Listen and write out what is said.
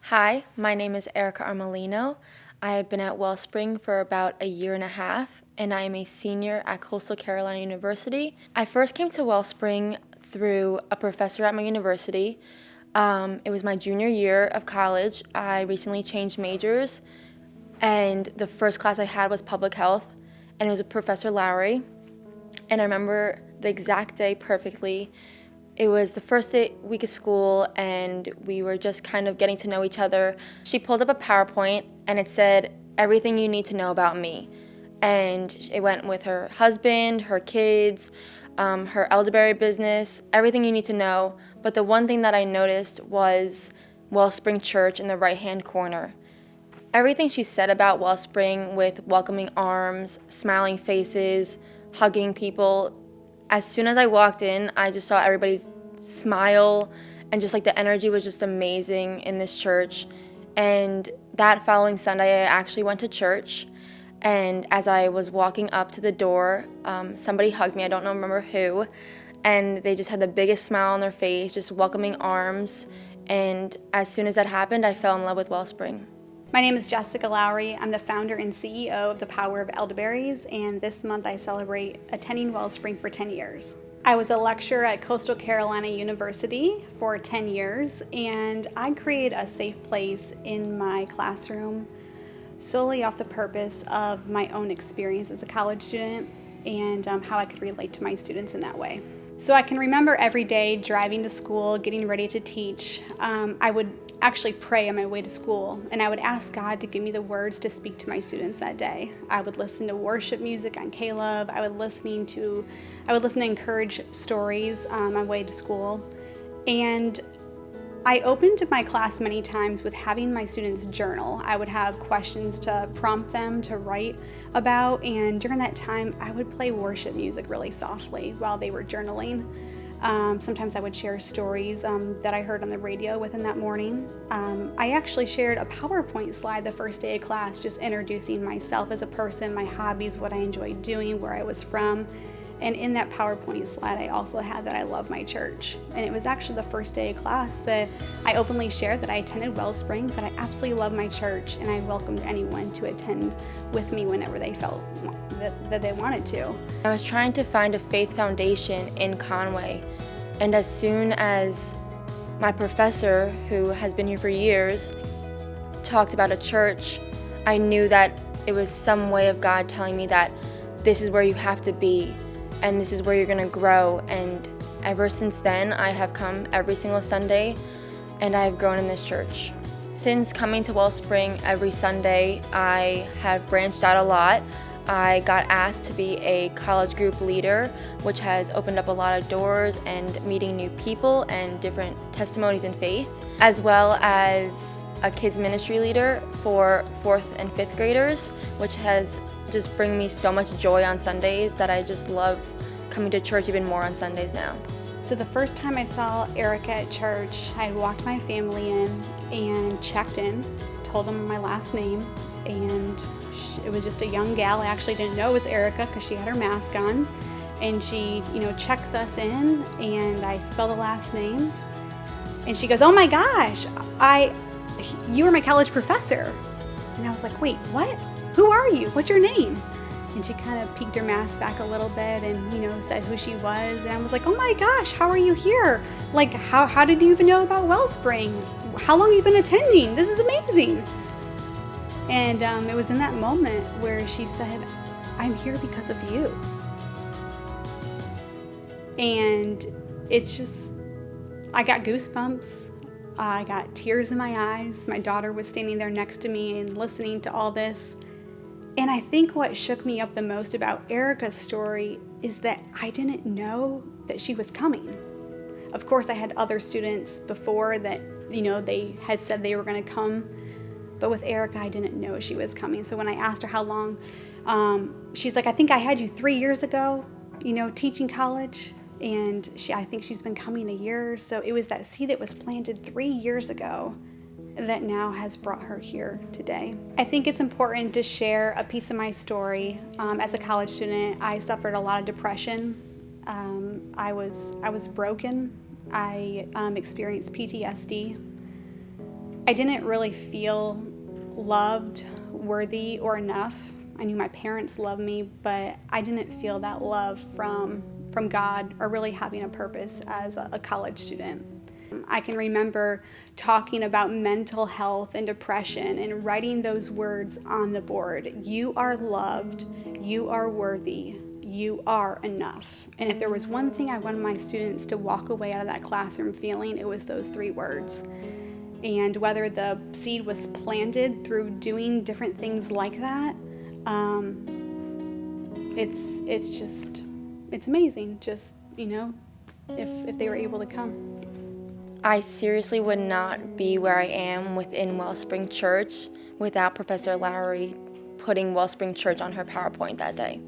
Hi, my name is Erica Armelino. I have been at Wellspring for about a year and a half, and I am a senior at Coastal Carolina University. I first came to Wellspring through a professor at my university. It was my junior year of college. I recently changed majors, and the first class I had was public health, and it was Professor Lowry. And I remember the exact day perfectly. It was the week of school, and we were just kind of getting to know each other. She pulled up a PowerPoint, and it said, "Everything you need to know about me." And it went with her husband, her kids, her elderberry business, everything you need to know. But the one thing that I noticed was Wellspring Church in the right-hand corner. Everything she said about Wellspring, with welcoming arms, smiling faces, hugging people, as soon as I walked in, I just saw everybody's smile, and just like the energy was just amazing in this church. And that following Sunday, I actually went to church, and as I was walking up to the door, somebody hugged me. I don't remember who, and they just had the biggest smile on their face, just welcoming arms. And as soon as that happened, I fell in love with Wellspring. My name is Jessica Lowry. I'm the founder and CEO of The Power of Elderberries, and this month I celebrate attending Wellspring for 10 years. I was a lecturer at Coastal Carolina University for 10 years, and I created a safe place in my classroom solely off the purpose of my own experience as a college student and how I could relate to my students in that way. So I can remember every day driving to school, getting ready to teach. I would actually pray on my way to school, and I would ask God to give me the words to speak to my students that day. I would listen to worship music on K-Love. I would listen to encourage stories on my way to school. And I opened my class many times with having my students journal. I would have questions to prompt them to write about, and during that time, I would play worship music really softly while they were journaling. Sometimes I would share stories that I heard on the radio within that morning. I actually shared a PowerPoint slide the first day of class, just introducing myself as a person, my hobbies, what I enjoyed doing, where I was from. And in that PowerPoint slide, I also had that I love my church. And it was actually the first day of class that I openly shared that I attended Wellspring, that I absolutely love my church, and I welcomed anyone to attend with me whenever they felt that they wanted to. I was trying to find a faith foundation in Conway, and as soon as my professor, who has been here for years, talked about a church, I knew that it was some way of God telling me that this is where you have to be, and this is where you're going to grow. And ever since then, I have come every single Sunday, and I've grown in this church. Since coming to Wellspring every Sunday, I have branched out a lot. I got asked to be a college group leader, which has opened up a lot of doors and meeting new people and different testimonies in faith, as well as a kids ministry leader for 4th and 5th graders, which has just bring me so much joy on Sundays that I just love coming to church even more on Sundays now. So the first time I saw Erica at church, I had walked my family in and checked in, told them my last name, and it was just a young gal. I actually didn't know it was Erica because she had her mask on. And she, checks us in, and I spell the last name. And she goes, "Oh my gosh, you were my college professor." And I was like, "Wait, what? Who are you? What's your name?" And she kind of peeked her mask back a little bit and, said who she was. And I was like, "Oh my gosh, how are you here? Like, how did you even know about Wellspring? How long have you been attending? This is amazing." And it was in that moment where she said, "I'm here because of you." And it's just, I got goosebumps. I got tears in my eyes. My daughter was standing there next to me and listening to all this. And I think what shook me up the most about Erica's story is that I didn't know that she was coming. Of course, I had other students before that, they had said they were going to come. But with Erica, I didn't know she was coming. So when I asked her how long, she's like, "I think I had you 3 years ago, teaching college." And I think she's been coming a year. So it was that seed that was planted 3 years ago that now has brought her here today. I think it's important to share a piece of my story. As a college student, I suffered a lot of depression. I was broken. I experienced PTSD. I didn't really feel loved, worthy, or enough. I knew my parents loved me, but I didn't feel that love from God or really having a purpose as a college student. I can remember talking about mental health and depression and writing those words on the board. You are loved, you are worthy, you are enough. And if there was one thing I wanted my students to walk away out of that classroom feeling, it was those 3 words. And whether the seed was planted through doing different things like that, it's amazing. Just, if they were able to come. I seriously would not be where I am within Wellspring Church without Professor Lowry putting Wellspring Church on her PowerPoint that day.